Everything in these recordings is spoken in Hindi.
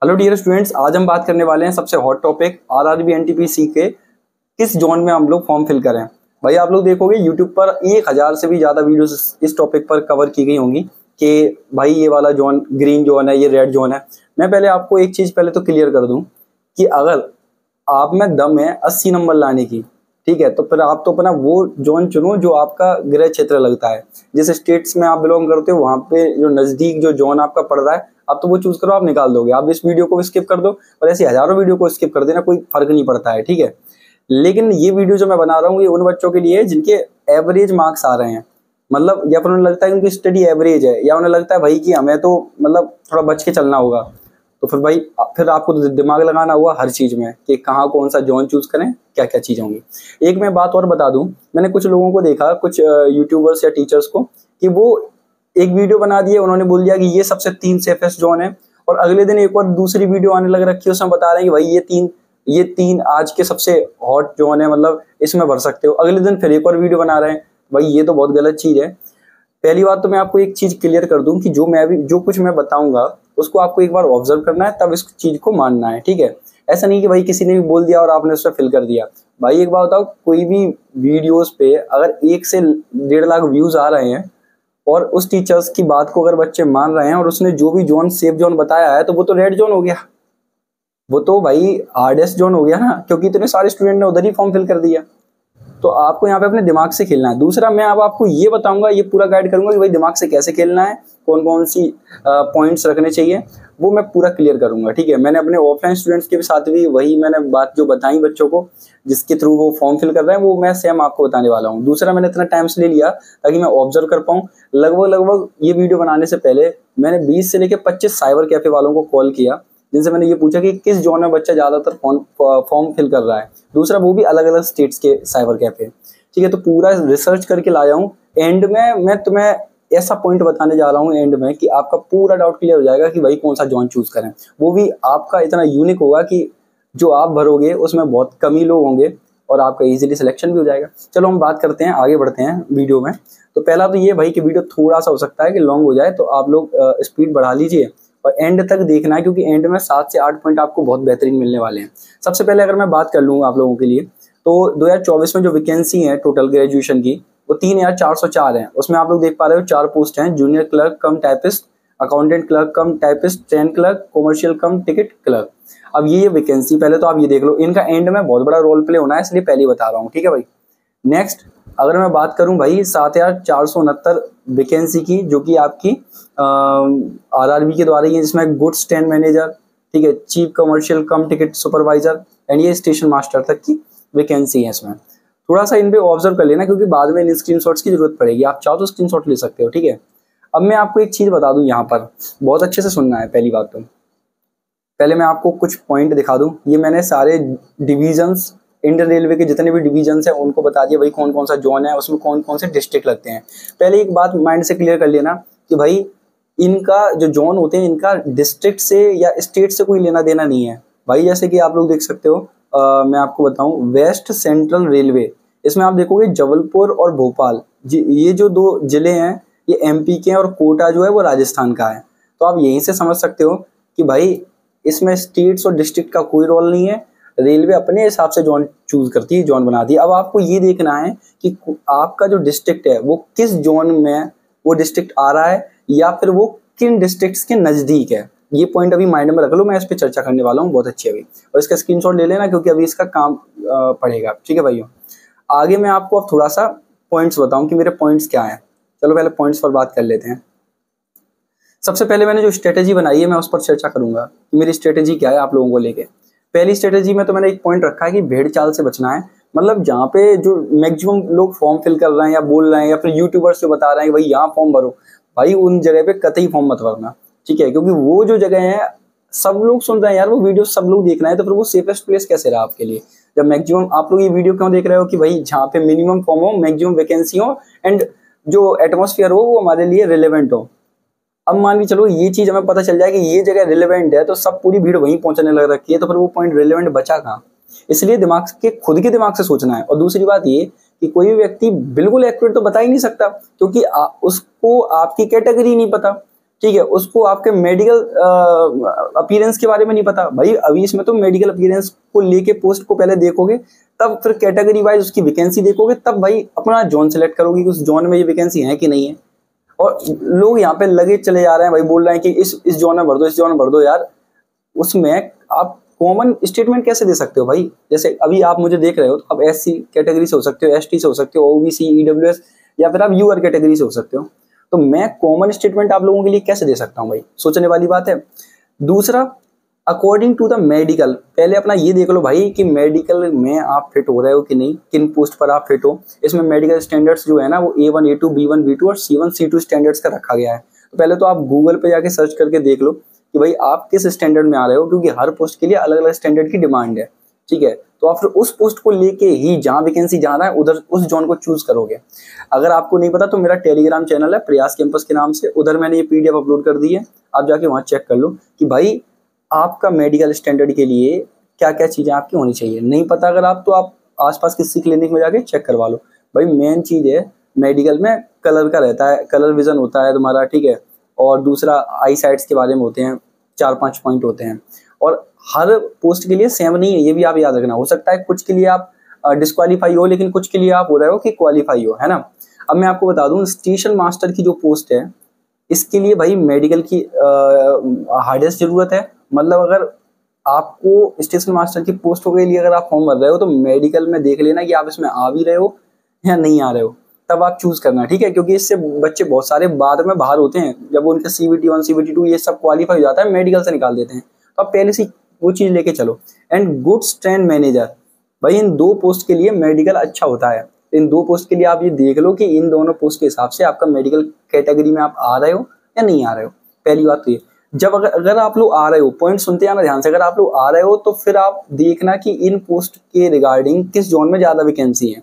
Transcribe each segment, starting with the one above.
हेलो डियर स्टूडेंट्स, आज हम बात करने वाले हैं सबसे हॉट टॉपिक आरआरबी एनटीपीसी के किस जोन में हम लोग फॉर्म फिल करें। भाई आप लोग देखोगे यूट्यूब पर 1000 से भी ज़्यादा वीडियोस इस टॉपिक पर कवर की गई होंगी कि भाई ये वाला जोन ग्रीन जोन है, ये रेड जोन है। मैं पहले आपको एक चीज़ पहले तो क्लियर कर दूं कि अगर आप में दम है 80 नंबर लाने की, ठीक है, तो फिर आप तो अपना वो जोन चुनो जो आपका गृह क्षेत्र लगता है। जिस स्टेट्स में आप बिलोंग करते हो वहाँ पे जो नज़दीक जो जोन आपका पड़ रहा है आप तो वो चूज करो, आप निकाल दोगे। आप इस वीडियो को स्किप कर दो और ऐसी हजारों वीडियो को स्किप कर देना, कोई फर्क नहीं पड़ता है, ठीक है। लेकिन ये वीडियो जो मैं बना रहा हूँ ये उन बच्चों के लिए है जिनके एवरेज मार्क्स आ रहे हैं, मतलब या फिर उन्हें लगता है कि उनकी स्टडी एवरेज है, या उन्हें लगता है भाई कि हमें तो मतलब थोड़ा बच के चलना होगा। तो फिर भाई फिर आपको तो दिमाग लगाना हुआ हर चीज़ में कि कहाँ कौन सा जोन चूज करें, क्या क्या चीज़ होंगी। एक मैं बात और बता दूं, मैंने कुछ लोगों को देखा, कुछ यूट्यूबर्स या टीचर्स को, कि वो एक वीडियो बना दिए, उन्होंने बोल दिया कि ये सबसे 3 सेफेस्ट जोन है, और अगले दिन एक और दूसरी वीडियो आने लग रखी है उसमें बता रहे हैं कि भाई ये तीन आज के सबसे हॉट जोन है, मतलब इसमें भर सकते हो। अगले दिन फिर एक और वीडियो बना रहे हैं। भाई ये तो बहुत गलत चीज़ है। पहली बात तो मैं आपको एक चीज़ क्लियर कर दूं कि जो कुछ मैं बताऊंगा उसको आपको एक बार ऑब्जर्व करना है, तब इस चीज़ को मानना है, ठीक है। ऐसा नहीं कि भाई किसी ने भी बोल दिया और आपने उसमें फिल कर दिया। भाई एक बात बताओ, कोई भी वीडियोस पे अगर 1 से 1.5 लाख व्यूज आ रहे हैं और उस टीचर्स की बात को अगर बच्चे मान रहे हैं और उसने जो भी जोन सेफ जोन बताया है तो वो तो रेड जोन हो गया, वो तो भाई हार्डेस्ट जोन हो गया ना, क्योंकि इतने सारे स्टूडेंट ने उधर ही फॉर्म फिल कर दिया। तो आपको यहाँ पे अपने दिमाग से खेलना है। दूसरा, मैं अब आपको ये बताऊंगा, ये पूरा गाइड करूंगा कि भाई दिमाग से कैसे खेलना है, कौन कौन सी पॉइंट्स रखने चाहिए, वो मैं पूरा क्लियर करूंगा, ठीक है। मैंने अपने ऑफलाइन स्टूडेंट्स के साथ भी वही मैंने बात जो बताई बच्चों को, जिसके थ्रू वो फॉर्म फिल कर रहे हैं, वो मैं सेम आपको बताने वाला हूँ। दूसरा, मैंने इतना टाइम से ले लिया ताकि मैं ऑब्जर्व कर पाऊँ। लगभग ये वीडियो बनाने से पहले मैंने 20 से लेकर 25 साइबर कैफे वालों को कॉल किया, जिनसे मैंने ये पूछा कि किस जोन में बच्चा ज़्यादातर फॉर्म फिल कर रहा है। दूसरा, वो भी अलग अलग स्टेट्स के साइबर कैफे, ठीक है। तो पूरा रिसर्च करके लाया हूँ। एंड में मैं तुम्हें ऐसा पॉइंट बताने जा रहा हूँ एंड में कि आपका पूरा डाउट क्लियर हो जाएगा कि भाई कौन सा जोन चूज करें। वो भी आपका इतना यूनिक होगा कि जो आप भरोगे उसमें बहुत कम ही लोग होंगे और आपका इजीली सिलेक्शन भी हो जाएगा। चलो हम बात करते हैं, आगे बढ़ते हैं वीडियो में। तो पहला तो ये भाई कि वीडियो थोड़ा सा हो सकता है कि लॉन्ग हो जाए, तो आप लोग स्पीड बढ़ा लीजिए और एंड तक देखना है, क्योंकि एंड में 7 से 8 पॉइंट आपको बहुत बेहतरीन मिलने वाले हैं। सबसे पहले अगर मैं बात कर लूँ आप लोगों के लिए, तो 2024 में जो वैकेंसी है टोटल ग्रेजुएशन की वो 3404 है। उसमें आप लोग देख पा रहे हो 4 पोस्ट हैं, जूनियर क्लर्क कम टाइपिस्ट, अकाउंटेंट क्लर्क कम टाइपिस्ट, ट्रेन क्लर्क, कॉमर्शियल कम टिकट क्लर्क। अब ये वैकेंसी पहले तो आप ये देख लो, इनका एंड में बहुत बड़ा रोल प्ले होना है, इसलिए पहले ही बता रहा हूँ, ठीक है भाई। नेक्स्ट, अगर मैं बात करूं भाई 7469 वैकेंसी की, जो कि आपकी आरआरबी के द्वारा ही है, जिसमें गुड्स स्टैंड मैनेजर, ठीक है, chief commercial come ticket supervisor and ये स्टेशन मास्टर तक की वैकेंसी है। इसमें थोड़ा सा इन पे ऑब्जर्व कर लेना, क्योंकि बाद में इन स्क्रीनशॉट्स की जरूरत पड़ेगी। आप चाहो तो स्क्रीनशॉट ले सकते हो, ठीक है। अब मैं आपको एक चीज़ बता दूं, यहाँ पर बहुत अच्छे से सुनना है। पहली बात तो पहले मैं आपको कुछ पॉइंट दिखा दूं। ये मैंने सारे डिविजन्स, इंडियन रेलवे के जितने भी डिवीजन्स हैं उनको बता दिया भाई कौन कौन सा जोन है, उसमें कौन कौन से डिस्ट्रिक्ट लगते हैं। पहले एक बात माइंड से क्लियर कर लेना कि भाई इनका जो जोन होते हैं इनका डिस्ट्रिक्ट से या स्टेट से कोई लेना देना नहीं है भाई। जैसे कि आप लोग देख सकते हो, मैं आपको बताऊं, वेस्ट सेंट्रल रेलवे, इसमें आप देखोगे जबलपुर और भोपाल, ये जो 2 जिले हैं ये एमपी के हैं, और कोटा जो है वो राजस्थान का है। तो आप यहीं से समझ सकते हो कि भाई इसमें स्टेट्स और डिस्ट्रिक्ट का कोई रोल नहीं है, रेलवे अपने हिसाब से जोन चूज करती है, जोन बनाती है। अब आपको ये देखना है कि आपका जो डिस्ट्रिक्ट है वो किस जोन में वो डिस्ट्रिक्ट आ रहा है, या फिर वो किन डिस्ट्रिक्ट्स के नज़दीक है। ये पॉइंट अभी माइंड में रख लो, मैं इस पर चर्चा करने वाला हूँ बहुत अच्छी अभी, और इसका स्क्रीनशॉट ले लेना क्योंकि अभी इसका काम पड़ेगा, ठीक है भाइयों। आगे मैं आपको अब थोड़ा सा पॉइंट्स बताऊँ कि मेरे पॉइंट्स क्या हैं। चलो पहले पॉइंट्स पर बात कर लेते हैं। सबसे पहले मैंने जो स्ट्रेटेजी बनाई है मैं उस पर चर्चा करूंगा कि मेरी स्ट्रेटेजी क्या है आप लोगों को लेके। पहली स्ट्रेटेजी में तो मैंने एक पॉइंट रखा है कि भेड़ चाल से बचना है। मतलब जहाँ पे जो मैक्सिमम लोग फॉर्म फिल कर रहे हैं या बोल रहे हैं, या फिर यूट्यूबर्स जो बता रहे हैं कि भाई यहाँ फॉर्म भरो, भाई उन जगह पे कतई फॉर्म मत भरना, ठीक है। क्योंकि वो जो जगह है सब लोग सुन रहे हैं यार, वो वीडियो सब लोग देख रहे हैं, तो फिर वो सेफेस्ट प्लेस कैसे रहा आपके लिए। जब मैक्सिमम आप लोग ये वीडियो क्यों देख रहे हो कि भाई जहाँ पे मिनिमम फॉर्म हो, मैक्सिमम वैकेंसी हो, एंड जो एटमोसफियर हो वो हमारे लिए रिलेवेंट हो। अब मान के चलो ये चीज हमें पता चल जाए कि ये जगह रिलेवेंट है, तो सब पूरी भीड़ वहीं पहुंचने लग रखी है, तो फिर वो पॉइंट रिलेवेंट बचा कहाँ। इसलिए दिमाग के खुद के दिमाग से सोचना है। और दूसरी बात ये कि कोई भी व्यक्ति बिल्कुल एक्यूरेट तो बता ही नहीं सकता, क्योंकि उसको आपकी कैटेगरी नहीं पता, ठीक है, उसको आपके मेडिकल अपीयरेंस के बारे में नहीं पता। भाई अभी इसमें तो मेडिकल अपीयरेंस को लेके पोस्ट को पहले देखोगे, तब फिर कैटेगरी वाइज उसकी वैकेंसी देखोगे, तब भाई अपना जोन सेलेक्ट करोगे कि उस जोन में ये वैकेंसी है कि नहीं है। और लोग यहाँ पे लगे चले जा रहे हैं भाई, बोल रहे हैं कि इस जोन में भर दो, इस जोन में भर दो। यार उसमें आप कॉमन स्टेटमेंट कैसे दे सकते हो भाई? जैसे अभी आप मुझे देख रहे हो तो आप SC कैटेगरी से हो सकते हो, ST से हो सकते हो, OBC, EWS या फिर आप UR कैटेगरी से हो सकते हो। तो मैं कॉमन स्टेटमेंट आप लोगों के लिए कैसे दे सकता हूँ भाई? सोचने वाली बात है। दूसरा, अकॉर्डिंग टू द मेडिकल, पहले अपना ये देख लो भाई कि मेडिकल में आप फिट हो रहे हो कि नहीं, किन पोस्ट पर आप फिट हो। इसमें मेडिकल स्टैंडर्ड्स जो है ना वो A1, A2, B1, B2 और C1, C2 स्टैंडर्ड्स का रखा गया है। तो पहले तो आप गूगल पे जाके सर्च करके देख लो कि भाई आप किस स्टैंडर्ड में आ रहे हो, क्योंकि हर पोस्ट के लिए अलग अलग स्टैंडर्ड की डिमांड है। ठीक है, तो आप फिर उस पोस्ट को लेके ही जहाँ वैकेंसी जा रहा है उधर उस जोन को चूज करोगे। अगर आपको नहीं पता तो मेरा टेलीग्राम चैनल है प्रयास कैंपस के नाम से, उधर मैंने ये PDF अपलोड कर दी है, आप जाके वहाँ चेक कर लो कि भाई आपका मेडिकल स्टैंडर्ड के लिए क्या क्या चीज़ें आपकी होनी चाहिए। नहीं पता अगर आप, तो आप आसपास किसी क्लिनिक में जाके चेक करवा लो। भाई मेन चीज़ है मेडिकल में कलर का रहता है, कलर विजन होता है तुम्हारा, ठीक है। और दूसरा आई साइट्स के बारे में होते हैं, 4-5 पॉइंट होते हैं। और हर पोस्ट के लिए सेम नहीं है, ये भी आप याद रखना। हो सकता है कुछ के लिए आप डिस्क्वालीफाई हो, लेकिन कुछ के लिए आप हो रहे हो कि क्वालिफाई हो, है ना। अब मैं आपको बता दूं, स्टेशन मास्टर की जो पोस्ट है इसके लिए भाई मेडिकल की हार्डेस्ट जरूरत है। मतलब अगर आपको स्टेशन मास्टर की पोस्ट के लिए अगर आप फॉर्म भर रहे हो तो मेडिकल में देख लेना कि आप इसमें आ भी रहे हो या नहीं आ रहे हो, तब आप चूज करना, ठीक है। क्योंकि इससे बच्चे बहुत सारे बाद में बाहर होते हैं, जब उनके CBT 1, CBT 2 ये सब क्वालिफाई हो जाता है, मेडिकल से निकाल देते हैं। तो आप पहले से वो चीज लेके चलो। एंड गुड्स ट्रेन मैनेजर, भाई इन 2 पोस्ट के लिए मेडिकल अच्छा होता है। इन 2 पोस्ट के लिए आप ये देख लो कि इन दोनों पोस्ट के हिसाब से आपका मेडिकल कैटेगरी में आप आ रहे हो या नहीं आ रहे हो। पहली बात तो ये, जब अगर आप लोग आ रहे हो, पॉइंट सुनते हैं ना ध्यान से, अगर आप लोग आ रहे हो तो फिर आप देखना कि इन पोस्ट के रिगार्डिंग किस जोन में ज्यादा वैकेंसी है,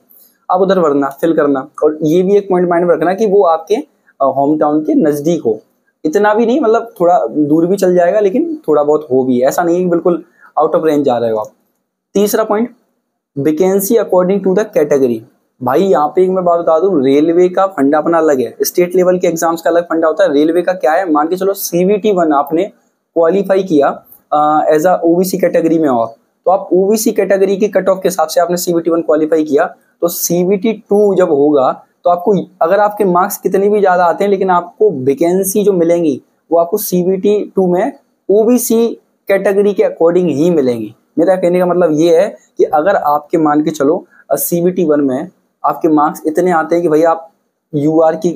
आप उधर भरना, फिल करना। और ये भी एक पॉइंट माइंड में रखना कि वो आपके होम टाउन के नजदीक हो। इतना भी नहीं, मतलब थोड़ा दूर भी चल जाएगा लेकिन थोड़ा बहुत हो भी, ऐसा नहीं है कि बिल्कुल आउट ऑफ रेंज जा रहे हो आप। तीसरा point, vacancy according to the category. भाई यहाँ पे एक मैं बात बता दूं, रेलवे का फंडा अपना अलग है, स्टेट लेवल के एग्जाम्स का अलग फंडा होता है। रेलवे का क्या है, मान के चलो CBT 1 आपने क्वालिफाई किया एज अ OBC कैटेगरी में हो, तो आप OBC कैटेगरी की कट ऑफ के हिसाब से आपने CBT 1 क्वालिफाई किया, तो CBT 2 जब होगा तो आपको, अगर आपके मार्क्स कितने भी ज्यादा आते हैं लेकिन आपको वैकेंसी जो मिलेंगी वो आपको CBT 2 में OBC कैटेगरी के अकॉर्डिंग ही मिलेंगी। मेरा कहने का मतलब ये है कि अगर आपके मान के चलो CBT 1 में आपके मार्क्स इतने आते हैं कि भाई आप UR की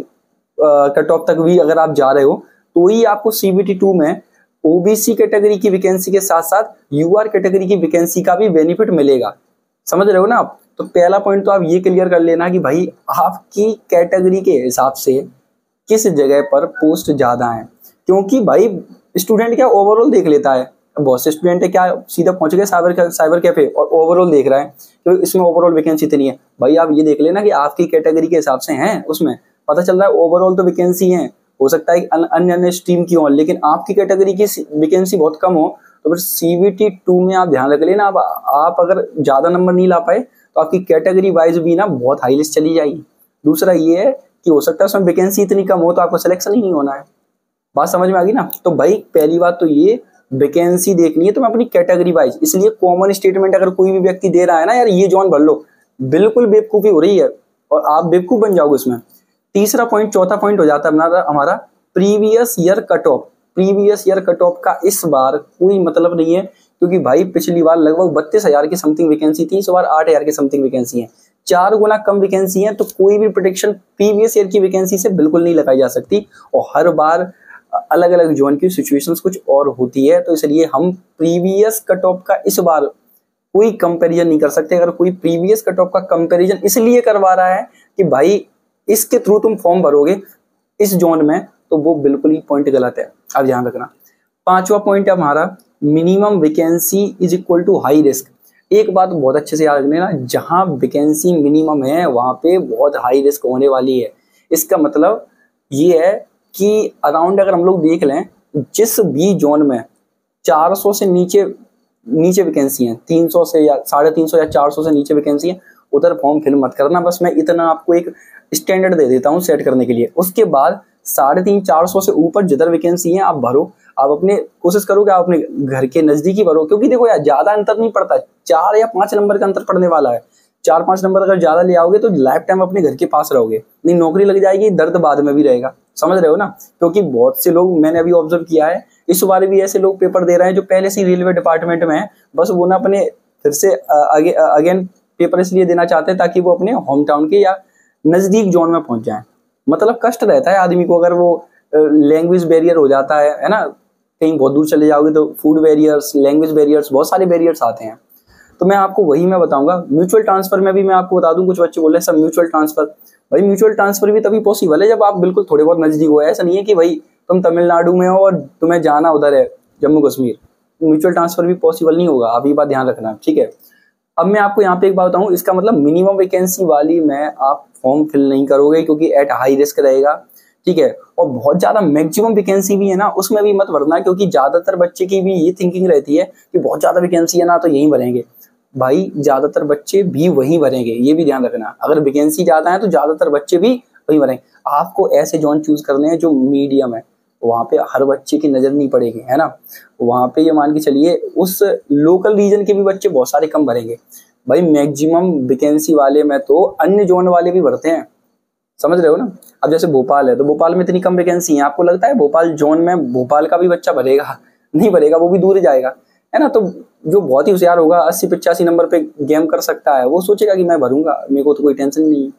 कट ऑफ तक भी अगर आप जा रहे हो, तो ही आपको CBT 2 में OBC कैटेगरी की वैकेंसी के साथ साथ UR कैटेगरी की वैकेंसी का भी बेनिफिट मिलेगा। समझ रहे हो ना आप? तो पहला पॉइंट तो आप ये क्लियर कर लेना कि भाई आपकी कैटेगरी के हिसाब से किस जगह पर पोस्ट ज्यादा है। क्योंकि भाई स्टूडेंट क्या ओवरऑल देख लेता है, बहुत से स्टूडेंट है क्या सीधा पहुंच गए साइबर कैफे और ओवरऑल देख रहा है तो इसमें ओवरऑल वैकेंसी इतनी है। भाई आप ये देख लेना कि आपकी कैटेगरी के हिसाब से हैं, उसमें पता चल रहा है ओवरऑल तो वैकेंसी है, हो सकता है अन्य स्ट्रीम की हो, लेकिन आपकी कैटेगरी की वैकेंसी बहुत कम हो, तो फिर CBT 2 में आप ध्यान रख लेना। आप अगर ज्यादा नंबर नहीं ला पाए तो आपकी कैटेगरी वाइज भी ना बहुत हाई लिस्ट चली जाएगी। दूसरा ये है कि हो सकता है उसमें वैकेंसी इतनी कम हो तो आपको सिलेक्शन ही नहीं होना है। बात समझ में आ गई ना? तो भाई पहली बात तो ये वैकेंसी देखनी है तो मैं अपनी कैटेगरी वाइज, इसलिए कॉमन स्टेटमेंट अगर कोई भी व्यक्ति दे रहा है ना, यार ये जॉन भर लो, बिल्कुल बेवकूफी हो रही है और आप बेवकूफ बन जाओगे इसमें। तीसरा पॉइंट, चौथा पॉइंट हो जाता है हमारा previous year cut off. Previous year cut off का इस बार कोई मतलब नहीं है, क्योंकि भाई पिछली बार लगभग 32,000 की समथिंग वैकेंसी थी, इस बार 8,000 की समथिंग वैकेंसी है, 4 गुना कम वैकेंसी है। तो कोई भी प्रोटेक्शन प्रीवियस ईयर की वैकेंसी से बिल्कुल नहीं लगाई जा सकती, और हर बार अलग अलग जोन की सिचुएशंस कुछ और होती है। तो इसलिए हम प्रीवियस कट ऑफ का इस बार कोई कंपैरिजन नहीं कर सकते। अगर कोई प्रीवियस कट ऑफ का कंपैरिजन इसलिए करवा रहा है कि भाई इसके थ्रू तुम फॉर्म भरोगे इस जोन में, तो वो बिल्कुल ही पॉइंट गलत है, आप ध्यान रखना। पांचवा पॉइंट है हमारा minimum vacancy is equal to high risk. एक बात बहुत अच्छे से याद रखना ना, जहां वैकेंसी मिनिमम है वहां पे बहुत हाई रिस्क होने वाली है। इसका मतलब ये है कि अराउंड अगर हम लोग देख लें, जिस भी जोन में 400 से नीचे वैकेंसी है, 300 से या 350 या 400 से नीचे वैकेंसी है, उधर फॉर्म फिल मत करना। बस मैं इतना आपको एक स्टैंडर्ड दे देता हूँ सेट करने के लिए। उसके बाद 350-400 से ऊपर जिधर वैकेंसी है आप भरो। आप अपने कोशिश करो कि आप अपने घर के नजदीक ही भरो, क्योंकि देखो यार ज्यादा अंतर नहीं पड़ता, 4 या 5 नंबर का अंतर पड़ने वाला है। 4-5 नंबर अगर ज्यादा ले आओगे तो लाइफ टाइम अपने घर के पास रहोगे, नहीं नौकरी लग जाएगी, दर्द बाद में भी रहेगा, समझ रहे हो ना। क्योंकि बहुत से लोग मैंने अभी ऑब्जर्व किया है, इस बार भी ऐसे लोग पेपर दे रहे हैं जो पहले से रेलवे डिपार्टमेंट में है, बस वो ना अपने फिर से अगेन पेपर इसलिए देना चाहते हैं ताकि वो अपने होम टाउन के या नजदीक जोन में पहुंच जाए। मतलब कष्ट रहता है आदमी को, अगर वो लैंग्वेज बैरियर हो जाता है ना, कहीं बहुत दूर चले जाओगे तो फूड बैरियर्स, लैंग्वेज बैरियर्स, बहुत सारे बैरियर्स आते हैं। तो मैं आपको वही मैं बताऊंगा। म्यूचुअल ट्रांसफर में भी मैं आपको बता दूं, कुछ बच्चे बोल रहे हैं सर म्यूचुअल ट्रांसफर, भाई म्यूचुअल ट्रांसफर भी तभी पॉसिबल है जब आप बिल्कुल थोड़े बहुत नजदीक हो। ऐसा नहीं है कि भाई तुम तमिलनाडु में हो और तुम्हें जाना उधर है जम्मू कश्मीर, म्यूचुअल ट्रांसफर भी पॉसिबल नहीं होगा, आप ये बात ध्यान रखना, ठीक है। अब मैं आपको यहाँ पे एक बात बताऊँ, इसका मतलब मिनिमम वैकेंसी वाली में आप फॉर्म फिल नहीं करोगे क्योंकि एट हाई रिस्क रहेगा, ठीक है। और बहुत ज्यादा मैक्सिमम वैकेंसी भी है ना, उसमें भी मत भरना, क्योंकि ज्यादातर बच्चे की भी ये थिंकिंग रहती है कि बहुत ज्यादा वैकेंसी है ना तो यहीं भरेंगे। भाई ज्यादातर बच्चे भी वहीं भरेंगे, ये भी ध्यान रखना। अगर वैकेंसी ज्यादा है तो ज्यादातर बच्चे भी वहीं भरेंगे। आपको ऐसे जोन चूज करने हैं जो मीडियम है, वहां पे हर बच्चे की नजर नहीं पड़ेगी, है ना। वहां पे ये मान के चलिए उस लोकल रीजन के भी बच्चे बहुत सारे कम भरेंगे। भाई मैक्सिमम वैकेंसी वाले में तो अन्य जोन वाले भी भरते हैं, समझ रहे हो ना। अब जैसे भोपाल है तो भोपाल में इतनी कम वैकेंसी है, आपको लगता है भोपाल जोन में भोपाल का भी बच्चा भरेगा? नहीं भरेगा, वो भी दूर जाएगा, है ना। तो जो बहुत ही होशियार होगा 80-85 नंबर पे गेम कर सकता है, वो सोचेगा कि मैं भरूंगा, मेरे को तो कोई टेंशन नहीं है।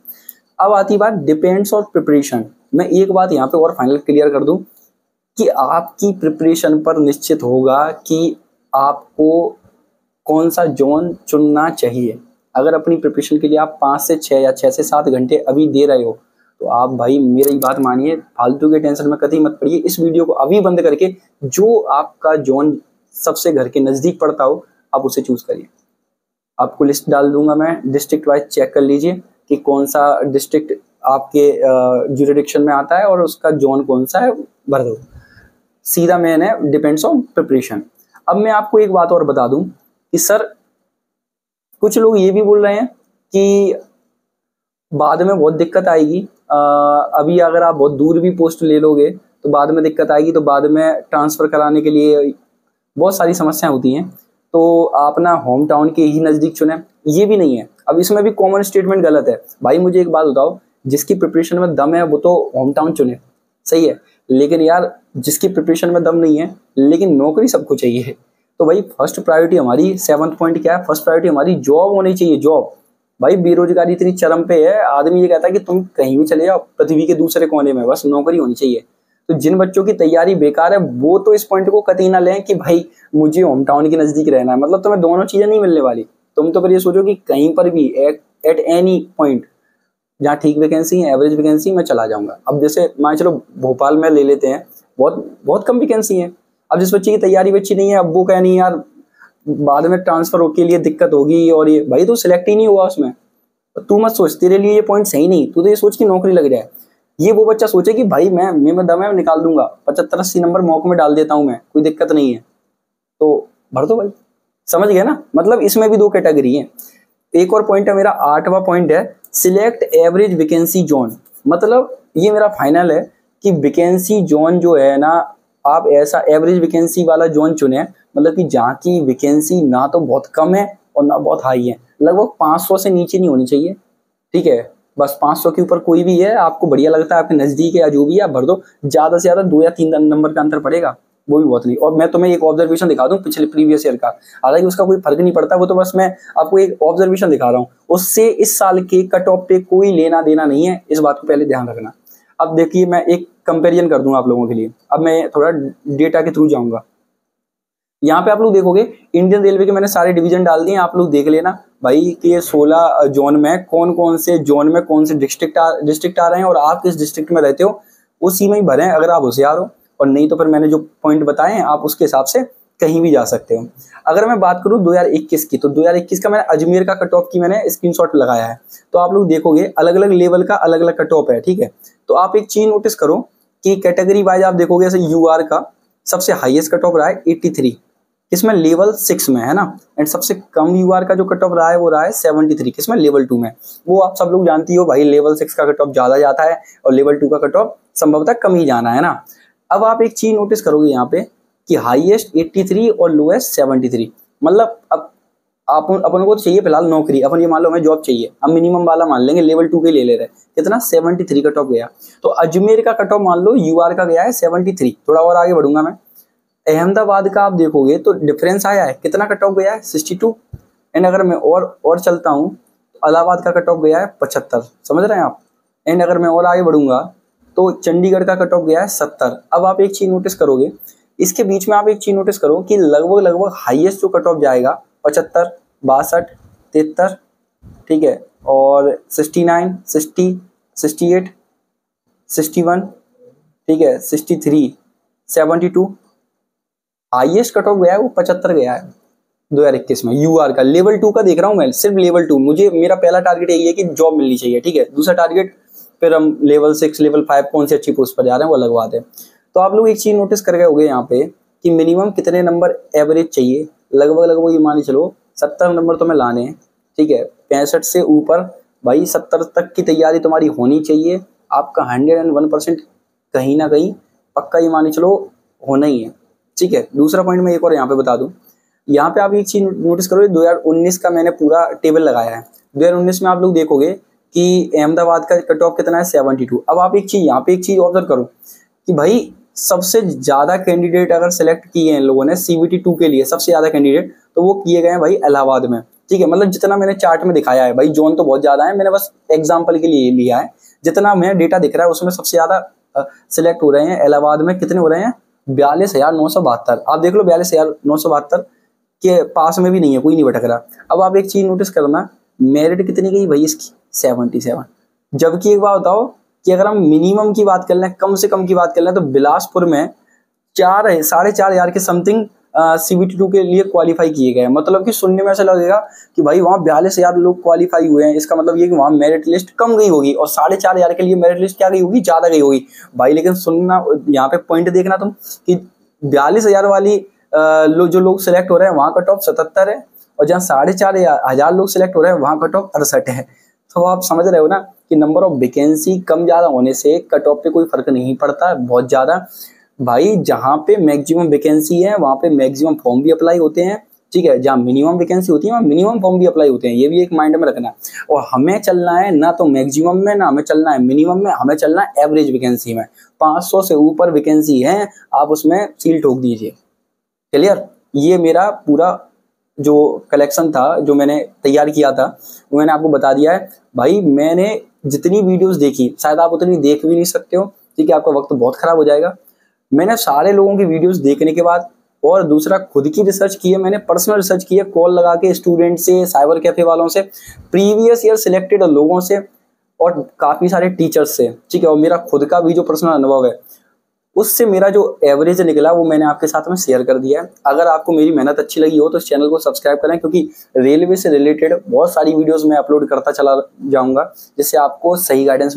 अब आती बात डिपेंड्स ऑन प्रिपरेशन। मैं एक बात यहाँ पे और फाइनल क्लियर कर दूं कि आपकी प्रिपरेशन पर निश्चित होगा कि आपको कौन सा जोन चुनना चाहिए। अगर अपनी प्रिपरेशन के लिए आप 5 से 6 या 6 से 7 घंटे अभी दे रहे हो तो आप भाई मेरी बात मानिए, फालतू के टेंशन में कतई मत पड़िए। इस वीडियो को अभी बंद करके जो आपका जोन सबसे घर के नजदीक पड़ता हो आप उसे चूज करिए। आपको लिस्ट डाल दूंगा मैं, डिस्ट्रिक्ट वाइज चेक कर लीजिए कि कौन सा डिस्ट्रिक्ट आपके ज्यूरिडिक्शन में आता है और उसका जोन कौन सा है, भर दो। सीधा मेन है डिपेंड्स ऑन प्रिपरेशन। अब मैं आपको एक बात और बता दूं कि सर कुछ लोग ये भी बोल रहे हैं कि बाद में बहुत दिक्कत आएगी, अभी अगर आप बहुत दूर भी पोस्ट ले लोगे तो बाद में दिक्कत आएगी, तो बाद में ट्रांसफर कराने के लिए बहुत सारी समस्याएं होती हैं, तो आप ना होम टाउन के ही नज़दीक चुनें। ये भी नहीं है। अब इसमें भी कॉमन स्टेटमेंट गलत है। भाई मुझे एक बात बताओ, जिसकी प्रिपरेशन में दम है वो तो होम टाउन चुने, सही है, लेकिन यार जिसकी प्रिपरेशन में दम नहीं है लेकिन नौकरी सबको चाहिए, तो भाई फर्स्ट प्रायोरिटी हमारी 7th पॉइंट क्या है, फर्स्ट प्रायोरिटी हमारी जॉब होनी चाहिए। जॉब, भाई बेरोजगारी इतनी चरम पे है, आदमी ये कहता है कि तुम कहीं भी चले जाओ पृथ्वी के दूसरे कोने में, बस नौकरी होनी चाहिए। तो जिन बच्चों की तैयारी बेकार है वो तो इस पॉइंट को कतई ना लें कि भाई मुझे होम टाउन के नजदीक रहना है, मतलब तुम्हें दोनों चीजें नहीं मिलने वाली। तुम तो फिर ये सोचो कि कहीं पर भी एट एनी पॉइंट जहाँ ठीक वैकेंसी है, एवरेज वैकेंसी, मैं चला जाऊंगा। अब जैसे मान चलो भोपाल में ले लेते हैं, बहुत बहुत कम वैकेंसी है। अब जिस बच्चे की तैयारी अच्छी नहीं है, अब वो कह नहीं यार बाद में ट्रांसफर के लिए दिक्कत होगी, और ये भाई तो सिलेक्ट ही नहीं हुआ उसमें, तू मत सोच, तेरे लिए ये पॉइंट सही नहीं। तू तो ये सोच कि नौकरी लग जाए। ये वो बच्चा सोचे कि भाई मैं दम है, मैं निकाल दूंगा, 75-80 नंबर मौके में डाल देता हूं मैं, कोई दिक्कत नहीं है, तो भर दो भाई। समझ गया ना। मतलब इसमें भी 2 कैटेगरी है। एक और पॉइंट है मेरा 8वां पॉइंट है सिलेक्ट एवरेज वैकेंसी जोन। मतलब ये मेरा फाइनल है कि वैकेंसी जोन जो है ना, आप ऐसा एवरेज वैकेंसी वाला जोन चुने, मतलब कि जहाँ की वैकेंसी ना तो बहुत कम है और ना बहुत हाई है, लगभग 500 से नीचे नहीं होनी चाहिए, ठीक है। बस 500 के ऊपर कोई भी है, आपको बढ़िया लगता है, आपके नजदीक है या जो भी है, आप भर दो। ज्यादा से ज्यादा 2 या 3 नंबर का अंतर पड़ेगा, वो भी बहुत नहीं। और मैं तुम्हें एक ऑब्जर्वेशन दिखा दूं पिछले प्रीवियस ईयर का, हालांकि उसका कोई फर्क नहीं पड़ता, वो तो बस मैं आपको एक ऑब्जर्वेशन दिखा रहा हूँ, उससे इस साल के कट ऑफ पे कोई लेना देना नहीं है, इस बात को पहले ध्यान रखना। अब देखिए मैं एक कंपेरिजन कर दूंगा आप लोगों के लिए। अब मैं थोड़ा डेटा के थ्रू जाऊंगा। यहाँ पे आप लोग देखोगे इंडियन रेलवे के मैंने सारे डिवीजन डाल दिए, आप लोग देख लेना भाई कि ये 16 जोन में कौन कौन से जोन में कौन से डिस्ट्रिक्ट आ रहे हैं, और आप किस डिस्ट्रिक्ट में रहते हो उसी में ही भरें अगर आप होशियार हो, और नहीं तो फिर मैंने जो पॉइंट बताए हैं आप उसके हिसाब से कहीं भी जा सकते हो। अगर मैं बात करूं 2021 की, तो 2021 का मैंने अजमेर का कट ऑफ की मैंने स्क्रीनशॉट लगाया है, तो आप लोग देखोगे अलग अलग लेवल का अलग अलग कट ऑफ है, ठीक है। तो आप एक चीज नोटिस करो कि कैटेगरी वाइज आप देखोगे, जैसे यूआर का सबसे हाईएस्ट कट ऑफ रहा है 83, इसमें लेवल 6 में है ना, एंड सबसे कम यूआर का जो कट ऑफ रहा है वो रहा है 73, किसमें लेवल 2 में। वो आप सब लोग जानती हो भाई, लेवल 6 का कट ऑफ ज्यादा जाता है और लेवल 2 का कट ऑफ संभवतः कम ही जाना है ना। अब आप एक चीज नोटिस करोगे यहाँ पे कि हाईएस्ट 83 और लोएस्ट 73, मतलब अब अपन को चाहिए फिलहाल नौकरी, अपन ये मान लो हमें जॉब चाहिए, अब मिनिमम वाला मान लेंगे, लेवल 2 के ले ले रहे हैं, कितना 73 कट ऑफ गया। तो अजमेर का कट ऑफ मान लो यूआर का गया है 73, थोड़ा और आगे बढ़ूंगा मैं, अहमदाबाद का आप देखोगे तो डिफरेंस आया है, कितना कट ऑफ गया है 62। एंड अगर मैं और चलता हूँ तो इलाहाबाद का कट ऑफ गया है 75, समझ रहे हैं आप। एंड अगर मैं और आगे बढ़ूंगा तो चंडीगढ़ का कट ऑफ गया है 70। अब आप एक चीज नोटिस करोगे, इसके बीच में आप एक चीज नोटिस करो कि लगभग हाईएस्ट जो कट ऑफ जाएगा 75, 62, 73, ठीक है, और 69, 60, 68, 61, ठीक है, 63, 72, हाईएस्ट कट ऑफ गया है वो 75 गया है 2021 में यूआर का। लेवल 2 का देख रहा हूँ मैं, सिर्फ लेवल 2, मुझे मेरा पहला टारगेट यही है कि जॉब मिलनी चाहिए, ठीक है। दूसरा टारगेट फिर हम लेवल 6, लेवल 5 कौन सी अच्छी पोस्ट पर जा रहे हैं वो अलग बात है। तो आप लोग एक चीज नोटिस कर गए होंगे यहाँ पे कि मिनिमम कितने नंबर एवरेज चाहिए, लगभग ये मान चलो 70 नंबर तो मैं लाने हैं, ठीक है। 65 से ऊपर भाई 70 तक की तैयारी तुम्हारी होनी चाहिए, आपका 101% कहीं ना कहीं पक्का ये मान चलो होना ही है, ठीक है। दूसरा पॉइंट मैं एक और यहाँ पे बता दूं, यहाँ पे आप एक चीज नोटिस करो, 2019 का मैंने पूरा टेबल लगाया है। 2019 में आप लोग देखोगे कि अहमदाबाद का कट ऑफ कितना है 72। अब आप एक चीज यहाँ पे एक चीज ऑब्जर्व करो कि भाई सबसे ज्यादा कैंडिडेट अगर सेलेक्ट किए हैं इन लोगों ने CBT 2 के लिए, सबसे ज्यादा कैंडिडेट तो वो किए गए हैं भाई इलाहाबाद में, ठीक है। मतलब जितना मैंने चार्ट में दिखाया है भाई, जोन तो बहुत ज्यादा है, मैंने बस एग्जांपल के लिए लिया है, जितना मैं डेटा दिख रहा है उसमें सबसे ज्यादा सिलेक्ट हो रहे हैं इलाहाबाद में। कितने हो रहे हैं 42,972। आप देख लो 42,972 के पास में भी नहीं है, कोई नहीं भटक रहा। अब आप एक चीज नोटिस करना, मेरिट कितनी गई भाई इसकी 77। जबकि एक बात बताओ कि अगर हम मिनिमम की बात कर लें, कम से कम की बात कर लें, तो बिलासपुर में 4,500 के समथिंग CBT 2 के लिए क्वालिफाई किए गए। मतलब कि सुनने में ऐसा लगेगा कि भाई वहाँ 42,000 लोग क्वालिफाई हुए हैं, इसका मतलब ये कि वहाँ मेरिट लिस्ट कम गई होगी और 4,500 के लिए मेरिट लिस्ट क्या गई होगी, ज्यादा गई होगी भाई। लेकिन सुनना, यहाँ पे पॉइंट देखना तुम कि 42,000 वाली जो लोग सिलेक्ट हो रहे हैं वहाँ कट ऑफ 77 है, और जहाँ 4,500 लोग सिलेक्ट हो रहे हैं वहाँ कट ऑफ 68 है। तो आप समझ रहे हो ना कि नंबर ऑफ वैकेंसी कम ज्यादा होने से कट ऑफ पे कोई फर्क नहीं पड़ता बहुत ज्यादा भाई। जहाँ पे मैक्सिमम वैकेंसी है वहाँ पे मैक्सिमम फॉर्म भी अप्लाई होते हैं, ठीक है। जहाँ मिनिमम वैकेंसी होती है वहाँ मिनिमम फॉर्म भी अप्लाई होते हैं, ये भी एक माइंड में रखना है। और हमें चलना है ना तो मैक्सिमम में, ना हमें चलना है मिनिमम में, हमें चलना है एवरेज वैकेंसी में। 500 से ऊपर वैकेंसी है, आप उसमें सील ठोक दीजिए। क्लियर? ये मेरा पूरा जो कलेक्शन था, जो मैंने तैयार किया था, वो मैंने आपको बता दिया है भाई। मैंने जितनी वीडियोस देखी, शायद आप उतनी देख भी नहीं सकते हो, ठीक है, आपका वक्त बहुत खराब हो जाएगा। मैंने सारे लोगों की वीडियोस देखने के बाद, और दूसरा खुद की रिसर्च की है मैंने, पर्सनल रिसर्च की है, कॉल लगा के स्टूडेंट से, साइबर कैफे वालों से, प्रीवियस ईयर सिलेक्टेड लोगों से, और काफी सारे टीचर्स से, ठीक है। और मेरा खुद का भी जो पर्सनल अनुभव है, उससे मेरा जो एवरेज निकला वो मैंने आपके साथ में शेयर कर दिया है। अगर आपको मेरी मेहनत अच्छी लगी हो तो इस चैनल को सब्सक्राइब करें, क्योंकि रेलवे से रिलेटेड बहुत सारी वीडियोस मैं अपलोड करता चला जाऊंगा, जिससे आपको सही गाइडेंस